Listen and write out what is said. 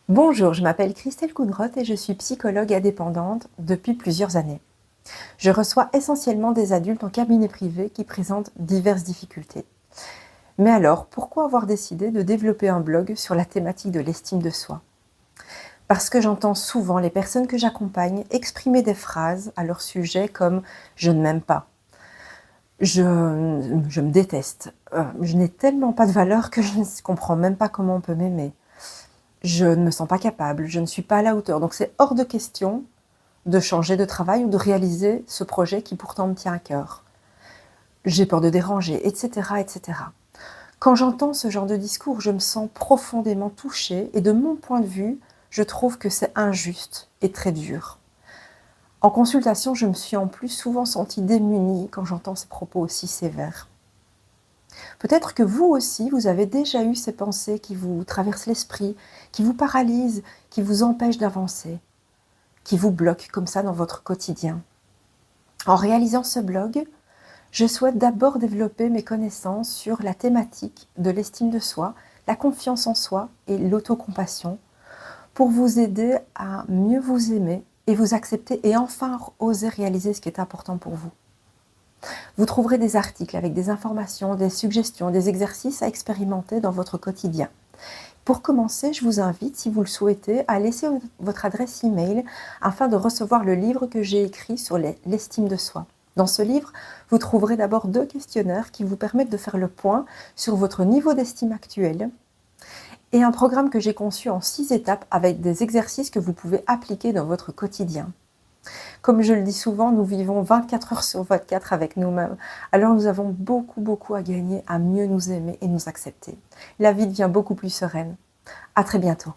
Bonjour, je m'appelle Christelle Kounroth et je suis psychologue indépendante depuis plusieurs années. Je reçois essentiellement des adultes en cabinet privé qui présentent diverses difficultés. Mais alors, pourquoi avoir décidé de développer un blog sur la thématique de l'estime de soi? Parce que j'entends souvent les personnes que j'accompagne exprimer des phrases à leur sujet comme «je ne m'aime pas», «je me déteste», «je n'ai tellement pas de valeur que je ne comprends même pas comment on peut m'aimer», «je ne me sens pas capable», «je ne suis pas à la hauteur». Donc c'est hors de question de changer de travail ou de réaliser ce projet qui pourtant me tient à cœur. J'ai peur de déranger, etc., etc. Quand j'entends ce genre de discours, je me sens profondément touchée et de mon point de vue, je trouve que c'est injuste et très dur. En consultation, je me suis en plus souvent sentie démunie quand j'entends ces propos aussi sévères. Peut-être que vous aussi, vous avez déjà eu ces pensées qui vous traversent l'esprit, qui vous paralysent, qui vous empêchent d'avancer, qui vous bloquent comme ça dans votre quotidien. En réalisant ce blog, je souhaite d'abord développer mes connaissances sur la thématique de l'estime de soi, la confiance en soi et l'autocompassion pour vous aider à mieux vous aimer et vous accepter et enfin oser réaliser ce qui est important pour vous. Vous trouverez des articles avec des informations, des suggestions, des exercices à expérimenter dans votre quotidien. Pour commencer, je vous invite, si vous le souhaitez, à laisser votre adresse email afin de recevoir le livre que j'ai écrit sur l'estime de soi. Dans ce livre, vous trouverez d'abord 2 questionnaires qui vous permettent de faire le point sur votre niveau d'estime actuel et un programme que j'ai conçu en 6 étapes avec des exercices que vous pouvez appliquer dans votre quotidien. Comme je le dis souvent, nous vivons 24 heures sur 24 avec nous-mêmes. Alors nous avons beaucoup à gagner à mieux nous aimer et nous accepter. La vie devient beaucoup plus sereine. À très bientôt.